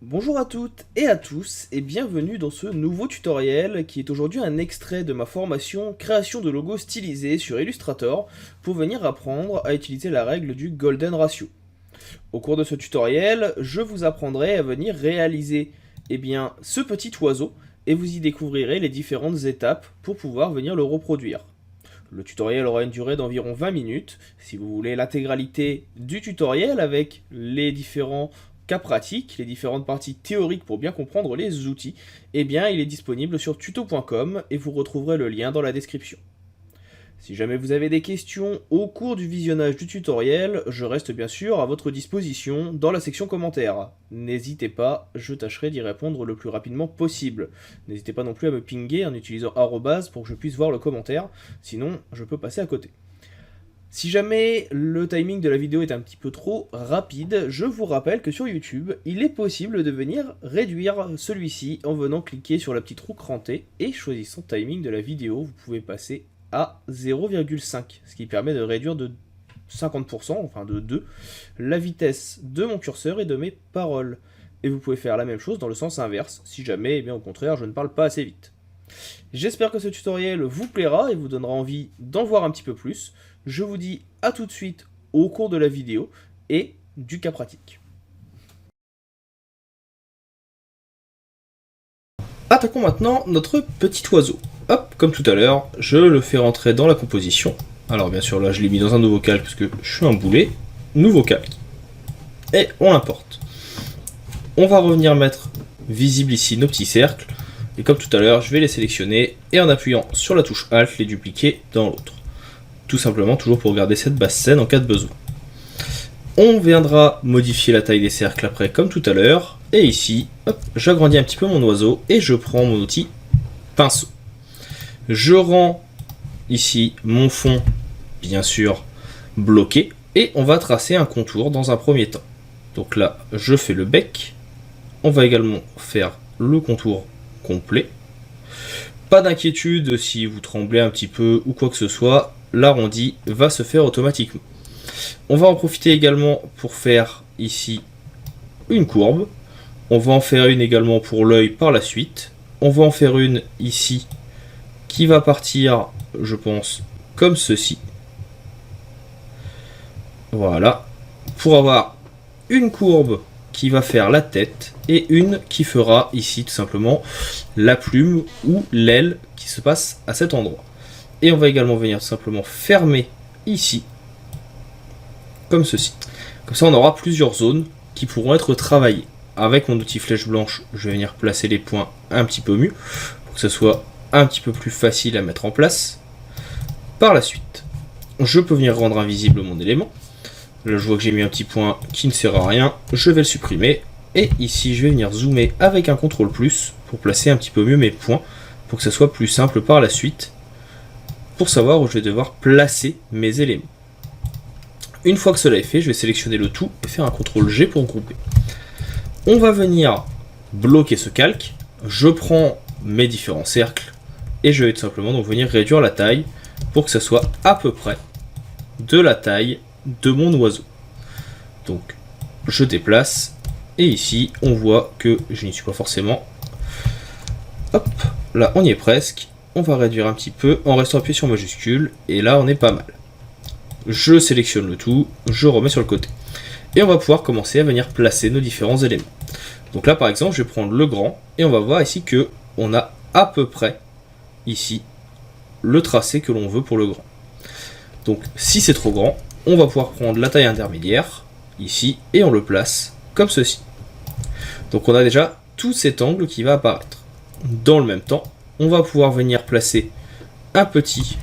Bonjour à toutes et à tous et bienvenue dans ce nouveau tutoriel qui est aujourd'hui un extrait de ma formation création de logos stylisés sur Illustrator pour venir apprendre à utiliser la règle du Golden Ratio. Au cours de ce tutoriel, je vous apprendrai à venir réaliser ce petit oiseau et vous y découvrirez les différentes étapes pour pouvoir venir le reproduire. Le tutoriel aura une durée d'environ 20 minutes. Si vous voulez l'intégralité du tutoriel avec les différents cas pratiques, les différentes parties théoriques pour bien comprendre les outils, il est disponible sur tuto.com et vous retrouverez le lien dans la description. Si jamais vous avez des questions au cours du visionnage du tutoriel, je reste bien sûr à votre disposition dans la section commentaires. N'hésitez pas, je tâcherai d'y répondre le plus rapidement possible. N'hésitez pas non plus à me pinguer en utilisant arrobase pour que je puisse voir le commentaire, sinon je peux passer à côté. Si jamais le timing de la vidéo est un petit peu trop rapide, je vous rappelle que sur YouTube, il est possible de venir réduire celui-ci en venant cliquer sur la petite roue crantée et choisissant le timing de la vidéo, vous pouvez passer à 0,5, ce qui permet de réduire de 50%, enfin de 2, la vitesse de mon curseur et de mes paroles. Et vous pouvez faire la même chose dans le sens inverse, si jamais, au contraire, je ne parle pas assez vite. J'espère que ce tutoriel vous plaira et vous donnera envie d'en voir un petit peu plus. Je vous dis à tout de suite au cours de la vidéo et du cas pratique. Attaquons maintenant notre petit oiseau. Hop, comme tout à l'heure, je le fais rentrer dans la composition. Alors bien sûr là je l'ai mis dans un nouveau calque parce que je suis un boulet. Nouveau calque. Et on l'importe. On va revenir mettre visible ici nos petits cercles. Et comme tout à l'heure, je vais les sélectionner et en appuyant sur la touche Alt, les dupliquer dans l'autre. Tout simplement, toujours pour garder cette base scène en cas de besoin. On viendra modifier la taille des cercles après, comme tout à l'heure. Et ici, j'agrandis un petit peu mon oiseau et je prends mon outil pinceau. Je rends ici mon fond, bien sûr, bloqué. Et on va tracer un contour dans un premier temps. Donc là, je fais le bec. On va également faire le contour complet. Pas d'inquiétude si vous tremblez un petit peu ou quoi que ce soit, l'arrondi va se faire automatiquement. On va en profiter également pour faire ici une courbe. On va en faire une également pour l'œil par la suite. On va en faire une ici qui va partir, je pense, comme ceci. Voilà. Pour avoir une courbe qui va faire la tête et une qui fera ici tout simplement la plume ou l'aile qui se passe à cet endroit. Et on va également venir tout simplement fermer ici comme ceci. Comme ça on aura plusieurs zones qui pourront être travaillées. Avec mon outil flèche blanche, je vais venir placer les points un petit peu mieux pour que ce soit un petit peu plus facile à mettre en place. Par la suite, je peux venir rendre invisible mon élément. Là, je vois que j'ai mis un petit point qui ne sert à rien. Je vais le supprimer. Et ici, je vais venir zoomer avec un CTRL+, pour placer un petit peu mieux mes points, pour que ça soit plus simple par la suite, pour savoir où je vais devoir placer mes éléments. Une fois que cela est fait, je vais sélectionner le tout et faire un CTRL-G pour grouper. On va venir bloquer ce calque. Je prends mes différents cercles et je vais tout simplement donc venir réduire la taille pour que ça soit à peu près de la taille de mon oiseau. Donc je déplace et ici on voit que je n'y suis pas forcément. Hop, là on y est presque. On va réduire un petit peu en restant appuyé sur majuscule et là on est pas mal. Je sélectionne le tout, je remets sur le côté et on va pouvoir commencer à venir placer nos différents éléments. Donc là par exemple je vais prendre le grand et on va voir ici que on a à peu près ici le tracé que l'on veut pour le grand. Donc si c'est trop grand, on va pouvoir prendre la taille intermédiaire, ici, et on le place comme ceci. Donc on a déjà tout cet angle qui va apparaître. Dans le même temps, on va pouvoir venir placer un petit,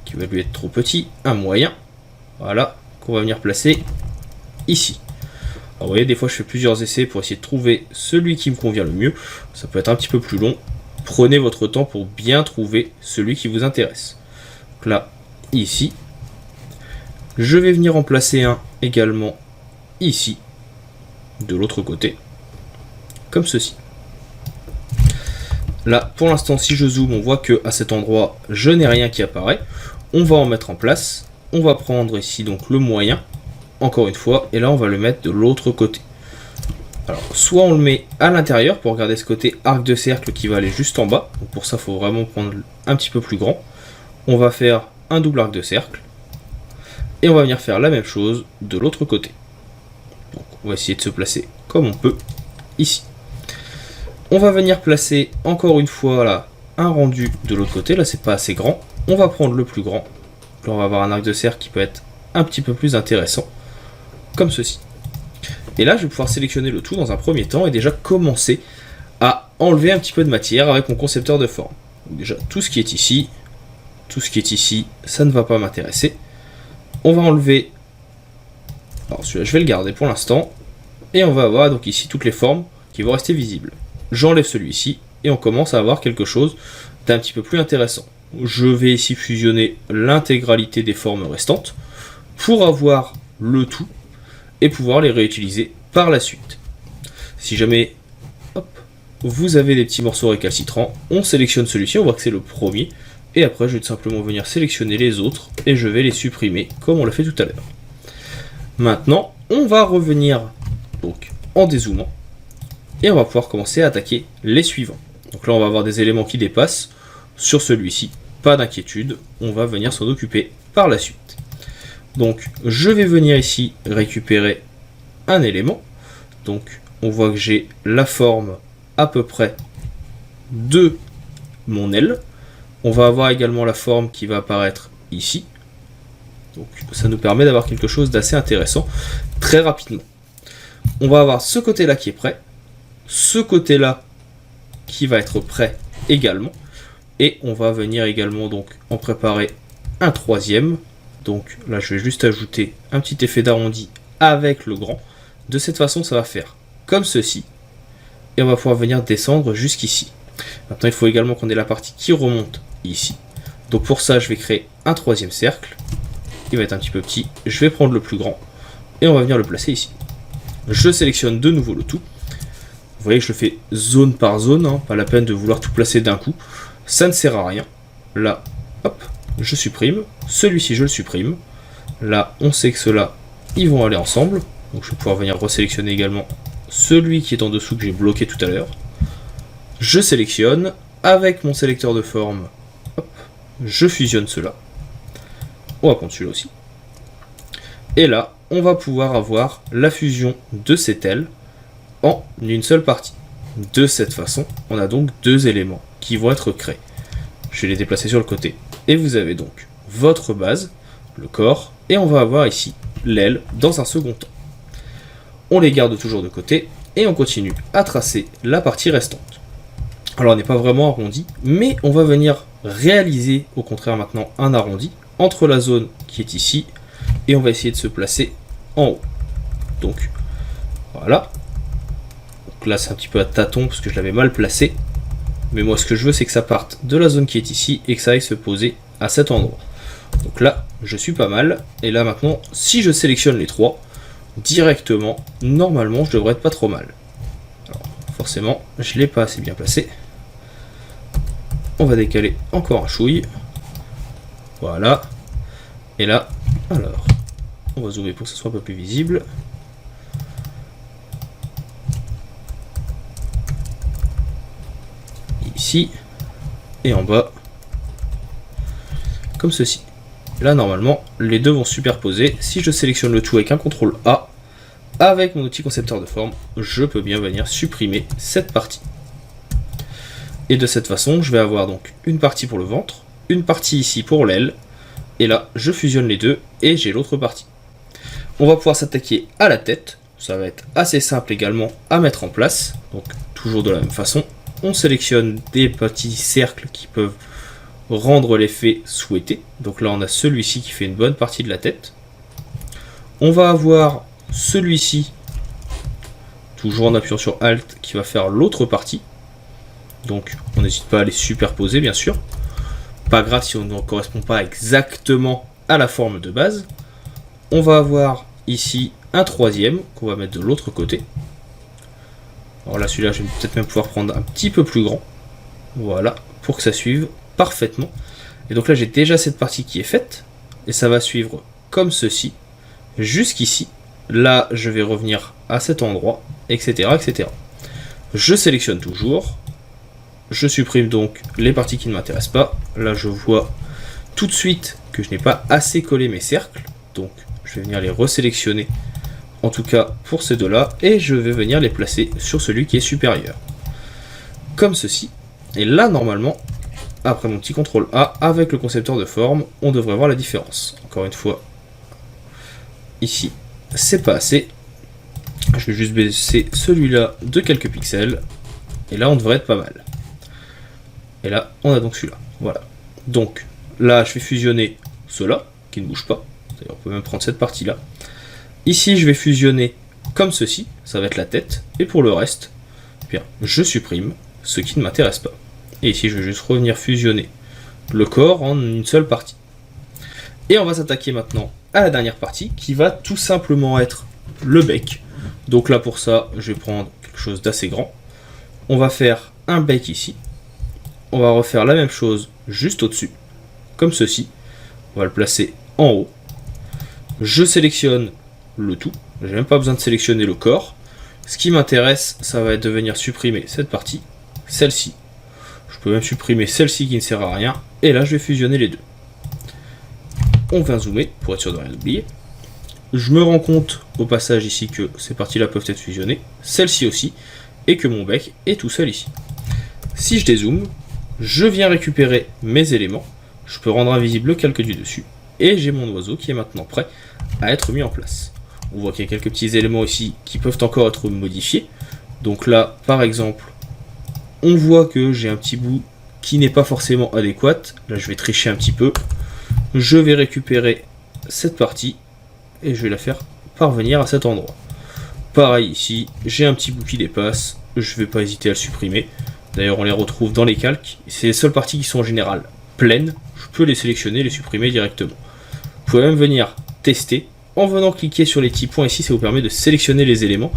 qui va lui être trop petit, un moyen, voilà, qu'on va venir placer ici. Alors vous voyez, des fois je fais plusieurs essais pour essayer de trouver celui qui me convient le mieux. Ça peut être un petit peu plus long. Prenez votre temps pour bien trouver celui qui vous intéresse. Donc là, ici, je vais venir en placer un également ici, de l'autre côté, comme ceci. Là, pour l'instant, si je zoome, on voit que à cet endroit, je n'ai rien qui apparaît. On va en mettre en place. On va prendre ici donc le moyen, encore une fois, et là on va le mettre de l'autre côté. Alors, soit on le met à l'intérieur pour garder ce côté arc de cercle qui va aller juste en bas. Donc pour ça, il faut vraiment prendre un petit peu plus grand. On va faire un double arc de cercle. Et on va venir faire la même chose de l'autre côté. Donc on va essayer de se placer comme on peut ici. On va venir placer encore une fois là un rendu de l'autre côté. Là, c'est pas assez grand. On va prendre le plus grand. Là, on va avoir un arc de cercle qui peut être un petit peu plus intéressant. Comme ceci. Et là, je vais pouvoir sélectionner le tout dans un premier temps et déjà commencer à enlever un petit peu de matière avec mon concepteur de forme. Donc déjà, tout ce qui est ici, ça ne va pas m'intéresser. On va enlever... Alors celui-là, je vais le garder pour l'instant. Et on va avoir donc ici toutes les formes qui vont rester visibles. J'enlève celui-ci et on commence à avoir quelque chose d'un petit peu plus intéressant. Je vais ici fusionner l'intégralité des formes restantes pour avoir le tout et pouvoir les réutiliser par la suite. Si jamais vous avez des petits morceaux récalcitrants, on sélectionne celui-ci, on voit que c'est le premier, et après je vais tout simplement venir sélectionner les autres et je vais les supprimer comme on l'a fait tout à l'heure. Maintenant, on va revenir donc en dézoomant et on va pouvoir commencer à attaquer les suivants. Donc là on va avoir des éléments qui dépassent sur celui-ci, pas d'inquiétude, on va venir s'en occuper par la suite. Donc je vais venir ici récupérer un élément. Donc on voit que j'ai la forme à peu près de mon aile. On va avoir également la forme qui va apparaître ici. Donc ça nous permet d'avoir quelque chose d'assez intéressant très rapidement. On va avoir ce côté-là qui est prêt. Ce côté-là qui va être prêt également. Et on va venir également donc en préparer un troisième. Donc là, je vais juste ajouter un petit effet d'arrondi avec le grand. De cette façon, ça va faire comme ceci. Et on va pouvoir venir descendre jusqu'ici. Maintenant, il faut également qu'on ait la partie qui remonte ici. Donc pour ça, je vais créer un troisième cercle. Il va être un petit peu petit. Je vais prendre le plus grand. Et on va venir le placer ici. Je sélectionne de nouveau le tout. Vous voyez que je le fais zone par zone. Hein, pas la peine de vouloir tout placer d'un coup. Ça ne sert à rien. Là, hop. Je supprime, celui-ci je le supprime, là on sait que ceux-là ils vont aller ensemble, donc je vais pouvoir venir resélectionner également celui qui est en dessous que j'ai bloqué tout à l'heure, je sélectionne, avec mon sélecteur de forme, hop, je fusionne ceux-là, on va prendre celui-là aussi, et là on va pouvoir avoir la fusion de cette aile en une seule partie. De cette façon, on a donc deux éléments qui vont être créés. Je vais les déplacer sur le côté. Et vous avez donc votre base, le corps, et on va avoir ici l'aile dans un second temps. On les garde toujours de côté, et on continue à tracer la partie restante. Alors on n'est pas vraiment arrondi, mais on va venir réaliser au contraire maintenant un arrondi entre la zone qui est ici, et on va essayer de se placer en haut. Donc voilà. Donc là c'est un petit peu à tâtons parce que je l'avais mal placé. Mais moi ce que je veux c'est que ça parte de la zone qui est ici et que ça aille se poser à cet endroit. Donc là je suis pas mal. Et là maintenant si je sélectionne les trois directement, normalement je devrais être pas trop mal. Alors, forcément je l'ai pas assez bien placé. On va décaler encore un chouille. Voilà. Et là, alors, on va zoomer pour que ce soit un peu plus visible. Ici et en bas comme ceci. Là normalement les deux vont superposer. Si je sélectionne le tout avec un CTRL A avec mon outil concepteur de forme, je peux bien venir supprimer cette partie. Et de cette façon je vais avoir donc une partie pour le ventre, une partie ici pour l'aile, et là je fusionne les deux et j'ai l'autre partie. On va pouvoir s'attaquer à la tête. Ça va être assez simple également à mettre en place, donc toujours de la même façon. On sélectionne des petits cercles qui peuvent rendre l'effet souhaité. Donc là on a celui-ci qui fait une bonne partie de la tête. On va avoir celui-ci, toujours en appuyant sur Alt, qui va faire l'autre partie. Donc on n'hésite pas à les superposer bien sûr. Pas grave si on ne correspond pas exactement à la forme de base. On va avoir ici un troisième qu'on va mettre de l'autre côté. Alors là, celui-là, je vais peut-être même pouvoir prendre un petit peu plus grand. Voilà, pour que ça suive parfaitement. Et donc là, j'ai déjà cette partie qui est faite. Et ça va suivre comme ceci, jusqu'ici. Là, je vais revenir à cet endroit. etc., etc. Je sélectionne toujours. Je supprime donc les parties qui ne m'intéressent pas. Là, je vois tout de suite que je n'ai pas assez collé mes cercles. Donc, je vais venir les resélectionner, en tout cas pour ces deux-là, et je vais venir les placer sur celui qui est supérieur. Comme ceci. Et là, normalement, après mon petit CTRL A, avec le concepteur de forme, on devrait voir la différence. Encore une fois, ici, c'est pas assez. Je vais juste baisser celui-là de quelques pixels. Et là, on devrait être pas mal. Et là, on a donc celui-là. Voilà. Donc, là, je vais fusionner ceux-là, qui ne bougent pas. D'ailleurs, on peut même prendre cette partie-là. Ici, je vais fusionner comme ceci. Ça va être la tête. Et pour le reste, eh bien, je supprime ce qui ne m'intéresse pas. Et ici, je vais juste revenir fusionner le corps en une seule partie. Et on va s'attaquer maintenant à la dernière partie, qui va tout simplement être le bec. Donc là, pour ça, je vais prendre quelque chose d'assez grand. On va faire un bec ici. On va refaire la même chose juste au-dessus, comme ceci. On va le placer en haut. Je sélectionne le tout. J'ai même pas besoin de sélectionner le corps. Ce qui m'intéresse, ça va être de venir supprimer cette partie, celle-ci. Je peux même supprimer celle-ci qui ne sert à rien. Et là, je vais fusionner les deux. On vient zoomer pour être sûr de rien oublier. Je me rends compte au passage ici que ces parties-là peuvent être fusionnées. Celle-ci aussi. Et que mon bec est tout seul ici. Si je dézoome, je viens récupérer mes éléments. Je peux rendre invisible le calque du dessus. Et j'ai mon oiseau qui est maintenant prêt à être mis en place. On voit qu'il y a quelques petits éléments ici qui peuvent encore être modifiés. Donc là, par exemple, on voit que j'ai un petit bout qui n'est pas forcément adéquat. Là, je vais tricher un petit peu. Je vais récupérer cette partie et je vais la faire parvenir à cet endroit. Pareil ici, j'ai un petit bout qui dépasse. Je ne vais pas hésiter à le supprimer. D'ailleurs, on les retrouve dans les calques. C'est les seules parties qui sont en général pleines. Je peux les sélectionner, les supprimer directement. Vous pouvez même venir tester. En venant cliquer sur les petits points ici, ça vous permet de sélectionner les éléments.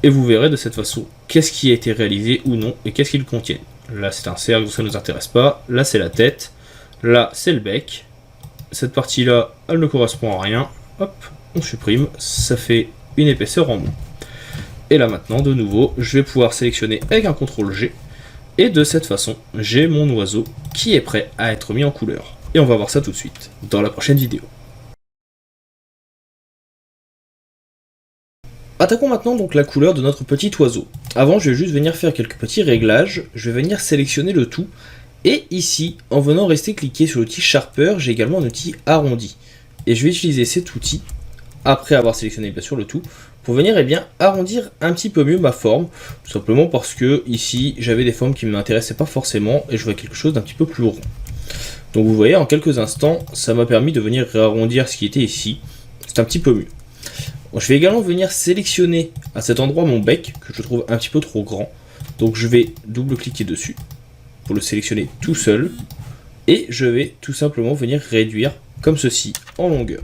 Et vous verrez de cette façon qu'est-ce qui a été réalisé ou non et qu'est-ce qu'ils contiennent. Là, c'est un cercle, ça ne nous intéresse pas. Là, c'est la tête. Là, c'est le bec. Cette partie-là, elle ne correspond à rien. Hop, on supprime. Ça fait une épaisseur en moins. Et là, maintenant, de nouveau, je vais pouvoir sélectionner avec un CTRL G. Et de cette façon, j'ai mon oiseau qui est prêt à être mis en couleur. Et on va voir ça tout de suite, dans la prochaine vidéo. Attaquons maintenant donc la couleur de notre petit oiseau. Avant, je vais juste venir faire quelques petits réglages. Je vais venir sélectionner le tout. Et ici, en venant rester cliquer sur l'outil Sharper, j'ai également un outil arrondi. Et je vais utiliser cet outil, après avoir sélectionné bien sûr le tout, pour venir arrondir un petit peu mieux ma forme, tout simplement parce que ici j'avais des formes qui ne m'intéressaient pas forcément et je voulais quelque chose d'un petit peu plus rond. Donc vous voyez, en quelques instants, ça m'a permis de venir réarrondir ce qui était ici, c'est un petit peu mieux. Bon, je vais également venir sélectionner à cet endroit mon bec, que je trouve un petit peu trop grand, donc je vais double-cliquer dessus, pour le sélectionner tout seul, et je vais tout simplement venir réduire comme ceci en longueur.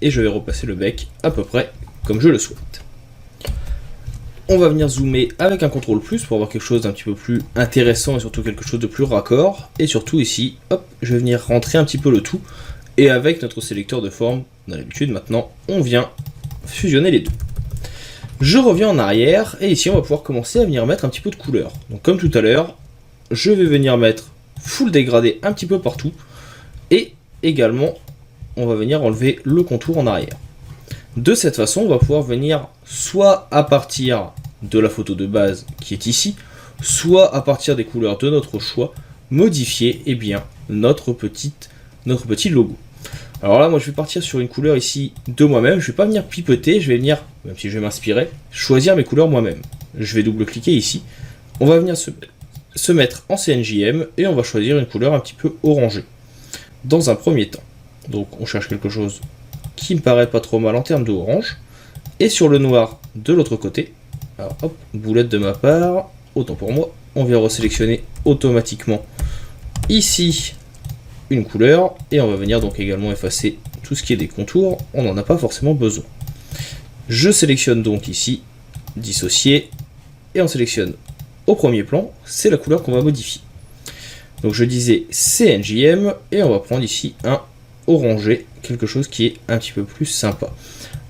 Et je vais repasser le bec à peu près comme je le souhaite. On va venir zoomer avec un CTRL+, pour avoir quelque chose d'un petit peu plus intéressant et surtout quelque chose de plus raccord. Et surtout ici, hop, je vais venir rentrer un petit peu le tout. Et avec notre sélecteur de forme, on a l'habitude maintenant, on vient fusionner les deux. Je reviens en arrière et ici on va pouvoir commencer à venir mettre un petit peu de couleur. Donc comme tout à l'heure, je vais venir mettre full dégradé un petit peu partout. Et également, on va venir enlever le contour en arrière. De cette façon, on va pouvoir venir soit à partir de la photo de base qui est ici, soit à partir des couleurs de notre choix, modifier notre petit logo. Alors là, moi je vais partir sur une couleur ici de moi-même, je ne vais pas venir pipoter, je vais venir, même si je vais m'inspirer, choisir mes couleurs moi-même. Je vais double-cliquer ici, on va venir se mettre en CNJM et on va choisir une couleur un petit peu orangée, dans un premier temps. Donc on cherche quelque chose qui me paraît pas trop mal en termes de orange. Et sur le noir de l'autre côté, alors hop, boulette de ma part, autant pour moi, on vient resélectionner automatiquement ici une couleur, et on va venir donc également effacer tout ce qui est des contours, on n'en a pas forcément besoin. Je sélectionne donc ici, dissocier, et on sélectionne au premier plan, c'est la couleur qu'on va modifier. Donc je disais CNJM, et on va prendre ici un orangé, quelque chose qui est un petit peu plus sympa.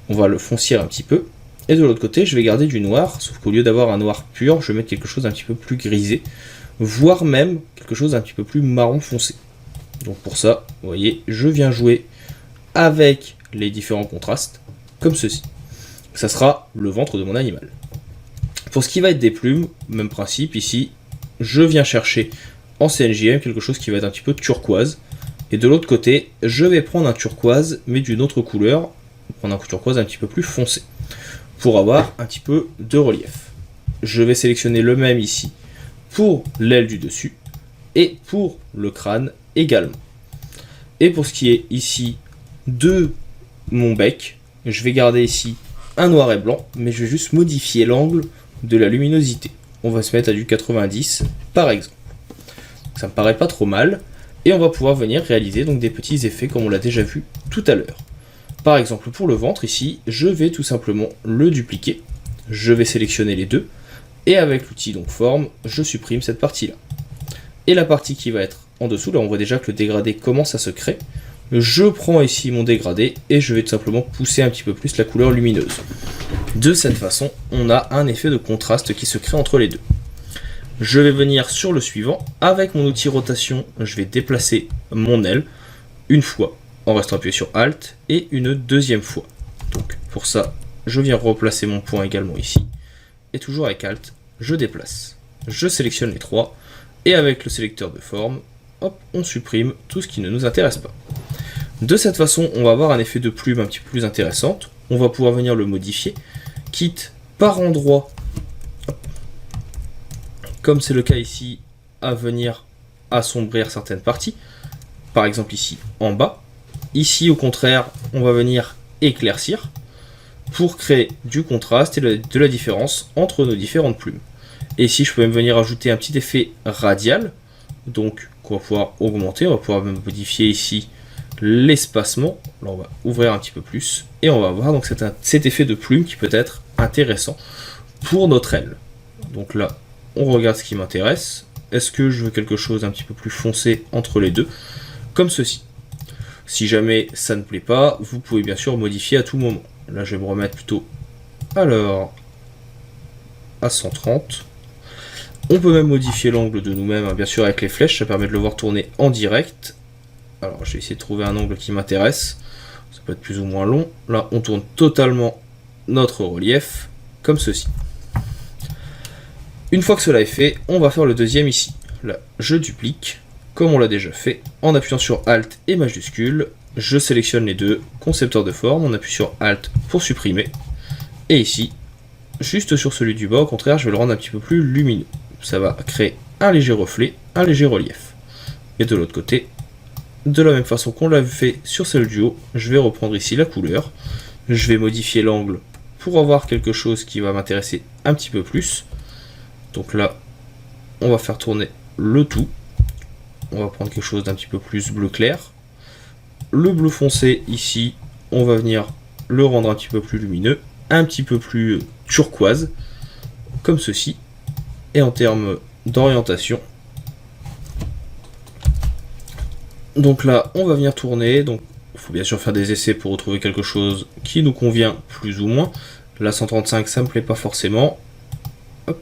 On va le foncier un petit peu, Et de l'autre côté, je vais garder du noir, sauf qu'au lieu d'avoir un noir pur, je vais mettre quelque chose d'un petit peu plus grisé, voire même quelque chose d'un petit peu plus marron foncé. Donc pour ça, vous voyez, je viens jouer avec les différents contrastes, comme ceci. Ça sera le ventre de mon animal. Pour ce qui va être des plumes, même principe, ici, je viens chercher en CNJM quelque chose qui va être un petit peu turquoise. Et de l'autre côté, je vais prendre un turquoise, mais d'une autre couleur, prendre un turquoise un petit peu plus foncé, pour avoir un petit peu de relief. Je vais sélectionner le même ici pour l'aile du dessus, et pour le crâne également. Et pour ce qui est ici de mon bec, je vais garder ici un noir et blanc, mais je vais juste modifier l'angle de la luminosité. On va se mettre à du 90 par exemple. Ça me paraît pas trop mal, et on va pouvoir venir réaliser donc des petits effets comme on l'a déjà vu tout à l'heure. Par exemple pour le ventre ici, je vais tout simplement le dupliquer, je vais sélectionner les deux, et avec l'outil donc forme, je supprime cette partie là. Et la partie qui va être en dessous, là on voit déjà que le dégradé commence à se créer. Je prends ici mon dégradé et je vais tout simplement pousser un petit peu plus la couleur lumineuse. De cette façon, on a un effet de contraste qui se crée entre les deux. Je vais venir sur le suivant. Avec mon outil rotation, je vais déplacer mon aile une fois en restant appuyé sur Alt et une deuxième fois. Donc pour ça, je viens replacer mon point également ici. Et toujours avec Alt, je déplace. Je sélectionne les trois et avec le sélecteur de forme, hop, on supprime tout ce qui ne nous intéresse pas. De cette façon, on va avoir un effet de plume un petit peu plus intéressant. On va pouvoir venir le modifier, quitte par endroit, comme c'est le cas ici, à venir assombrir certaines parties. Par exemple ici, en bas. Ici, au contraire, on va venir éclaircir pour créer du contraste et de la différence entre nos différentes plumes. Et ici, je peux même venir ajouter un petit effet radial, donc qu'on va pouvoir augmenter. On va pouvoir même modifier ici l'espacement. Là, on va ouvrir un petit peu plus et on va avoir donc cet effet de plume qui peut être intéressant pour notre aile. Donc là, on regarde ce qui m'intéresse. Est-ce que je veux quelque chose un petit peu plus foncé entre les deux, comme ceci. Si jamais ça ne plaît pas, vous pouvez bien sûr modifier à tout moment. Là, je vais me remettre plutôt alors à 130. On peut même modifier l'angle de nous-mêmes, hein, bien sûr avec les flèches, ça permet de le voir tourner en direct. Alors je vais essayer de trouver un angle qui m'intéresse, ça peut être plus ou moins long. Là on tourne totalement notre relief, comme ceci. Une fois que cela est fait, on va faire le deuxième ici. Là je duplique, comme on l'a déjà fait, en appuyant sur Alt et majuscule, je sélectionne les deux, concepteur de forme, on appuie sur Alt pour supprimer. Et ici, juste sur celui du bas, au contraire, je vais le rendre un petit peu plus lumineux. Ça va créer un léger reflet, un léger relief. Et de l'autre côté, de la même façon qu'on l'a fait sur celle du haut, je vais reprendre ici la couleur. Je vais modifier l'angle pour avoir quelque chose qui va m'intéresser un petit peu plus. Donc là, on va faire tourner le tout. On va prendre quelque chose d'un petit peu plus bleu clair. Le bleu foncé ici, on va venir le rendre un petit peu plus lumineux, un petit peu plus turquoise, comme ceci. Et en termes d'orientation, donc là on va venir tourner, donc il faut bien sûr faire des essais pour retrouver quelque chose qui nous convient plus ou moins. La 135 ça me plaît pas forcément. Hop.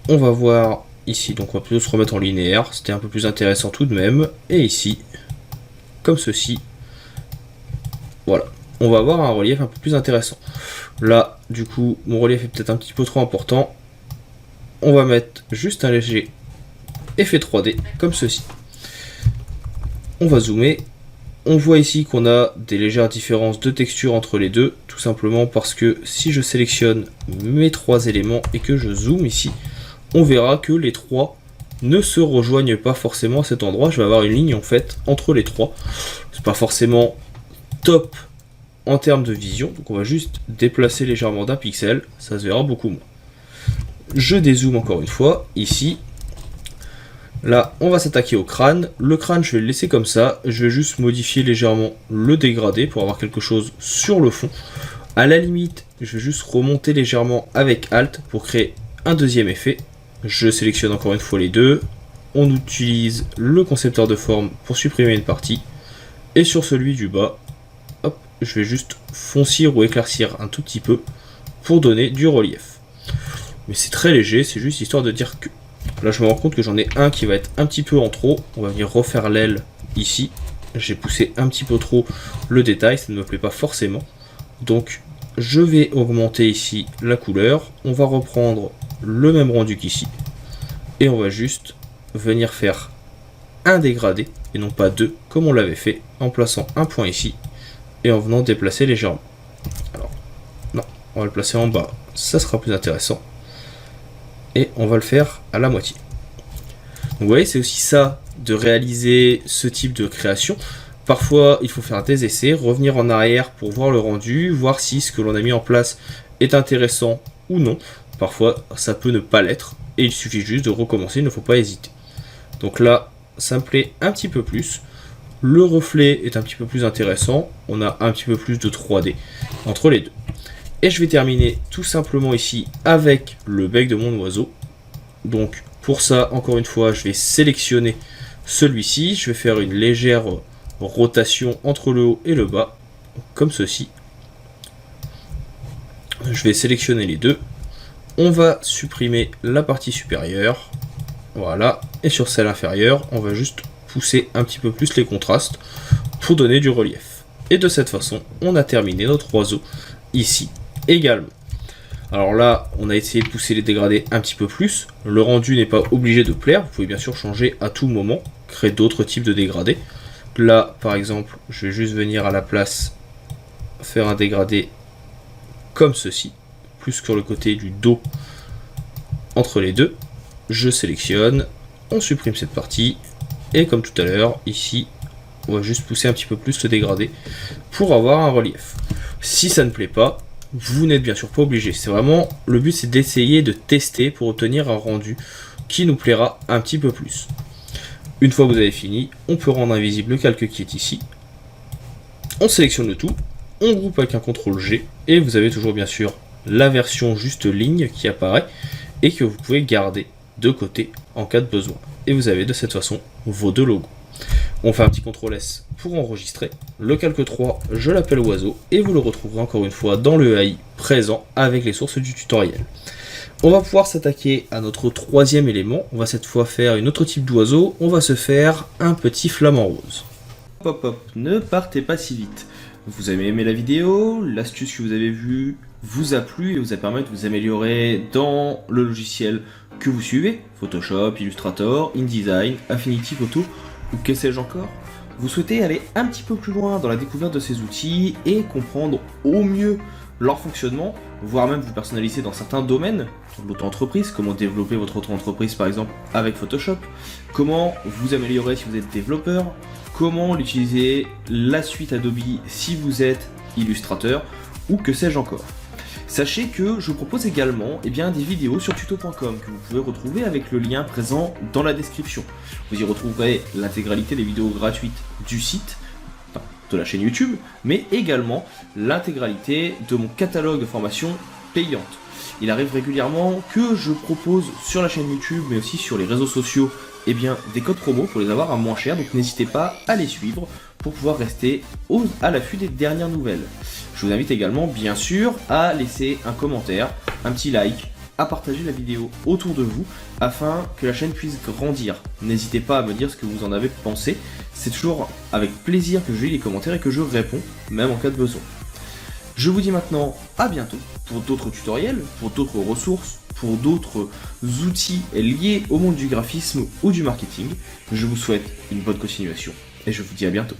On va voir ici, donc on va plutôt se remettre en linéaire, c'était un peu plus intéressant tout de même. Et ici, comme ceci, voilà, on va avoir un relief un peu plus intéressant. Là, du coup, mon relief est peut-être un petit peu trop important. On va mettre juste un léger effet 3D, comme ceci. On va zoomer. On voit ici qu'on a des légères différences de texture entre les deux, tout simplement parce que si je sélectionne mes trois éléments et que je zoome ici, on verra que les trois ne se rejoignent pas forcément à cet endroit. Je vais avoir une ligne en fait entre les trois. C'est pas forcément top en termes de vision, donc on va juste déplacer légèrement d'un pixel, ça se verra beaucoup moins. Je dézoome encore une fois, ici. Là, on va s'attaquer au crâne. Le crâne, je vais le laisser comme ça. Je vais juste modifier légèrement le dégradé pour avoir quelque chose sur le fond. À la limite, je vais juste remonter légèrement avec Alt pour créer un deuxième effet. Je sélectionne encore une fois les deux. On utilise le concepteur de forme pour supprimer une partie. Et sur celui du bas, hop, je vais juste foncir ou éclaircir un tout petit peu pour donner du relief. Mais c'est très léger, c'est juste histoire de dire que... Là je me rends compte que j'en ai un qui va être un petit peu en trop. On va venir refaire l'aile ici. J'ai poussé un petit peu trop le détail, ça ne me plaît pas forcément. Donc je vais augmenter ici la couleur. On va reprendre le même rendu qu'ici. Et on va juste venir faire un dégradé, et non pas deux, comme on l'avait fait, en plaçant un point ici, et en venant déplacer légèrement. Alors, non, on va le placer en bas, ça sera plus intéressant. Et on va le faire à la moitié. Donc vous voyez, c'est aussi ça de réaliser ce type de création. Parfois, il faut faire des essais, revenir en arrière pour voir le rendu, voir si ce que l'on a mis en place est intéressant ou non. Parfois, ça peut ne pas l'être, et il suffit juste de recommencer, il ne faut pas hésiter. Donc là, ça me plaît un petit peu plus. Le reflet est un petit peu plus intéressant, on a un petit peu plus de 3D entre les deux. Et je vais terminer tout simplement ici avec le bec de mon oiseau. Donc pour ça, encore une fois, je vais sélectionner celui-ci. Je vais faire une légère rotation entre le haut et le bas, comme ceci. Je vais sélectionner les deux. On va supprimer la partie supérieure. Voilà. Et sur celle inférieure, on va juste pousser un petit peu plus les contrastes pour donner du relief. Et de cette façon, on a terminé notre oiseau ici également. Alors là, on a essayé de pousser les dégradés un petit peu plus. Le rendu n'est pas obligé de plaire. Vous pouvez bien sûr changer à tout moment, créer d'autres types de dégradés. Là, par exemple, je vais juste venir à la place faire un dégradé comme ceci, plus sur le côté du dos entre les deux. Je sélectionne, on supprime cette partie, et comme tout à l'heure, ici, on va juste pousser un petit peu plus le dégradé pour avoir un relief. Si ça ne plaît pas, vous n'êtes bien sûr pas obligé. C'est vraiment, le but c'est d'essayer de tester pour obtenir un rendu qui nous plaira un petit peu plus. Une fois que vous avez fini, on peut rendre invisible le calque qui est ici. On sélectionne le tout, on groupe avec un CTRL G, et vous avez toujours bien sûr la version juste ligne qui apparaît, et que vous pouvez garder de côté en cas de besoin. Et vous avez de cette façon vos deux logos. On fait un petit CTRL S pour enregistrer. Le calque 3, je l'appelle oiseau, et vous le retrouverez encore une fois dans le AI présent avec les sources du tutoriel. On va pouvoir s'attaquer à notre troisième élément. On va cette fois faire une autre type d'oiseau. On va se faire un petit flamant rose. Hop hop, ne partez pas si vite. Vous avez aimé la vidéo, l'astuce que vous avez vue vous a plu et vous a permis de vous améliorer dans le logiciel que vous suivez, Photoshop, Illustrator, InDesign, Affinity Photo ou que sais-je encore. Vous souhaitez aller un petit peu plus loin dans la découverte de ces outils et comprendre au mieux leur fonctionnement, voire même vous personnaliser dans certains domaines, l'auto-entreprise, comment développer votre auto-entreprise par exemple avec Photoshop, comment vous améliorer si vous êtes développeur, comment utiliser la suite Adobe si vous êtes illustrateur ou que sais-je encore. Sachez que je vous propose également des vidéos sur tuto.com que vous pouvez retrouver avec le lien présent dans la description. Vous y retrouverez l'intégralité des vidéos gratuites du site, de la chaîne YouTube, mais également l'intégralité de mon catalogue de formations payantes. Il arrive régulièrement que je propose sur la chaîne YouTube, mais aussi sur les réseaux sociaux, des codes promo pour les avoir à moins cher, donc n'hésitez pas à les suivre pour pouvoir rester à l'affût des dernières nouvelles. Je vous invite également, bien sûr, à laisser un commentaire, un petit like, à partager la vidéo autour de vous, afin que la chaîne puisse grandir. N'hésitez pas à me dire ce que vous en avez pensé, c'est toujours avec plaisir que je lis les commentaires et que je réponds, même en cas de besoin. Je vous dis maintenant à bientôt pour d'autres tutoriels, pour d'autres ressources, pour d'autres outils liés au monde du graphisme ou du marketing. Je vous souhaite une bonne continuation et je vous dis à bientôt.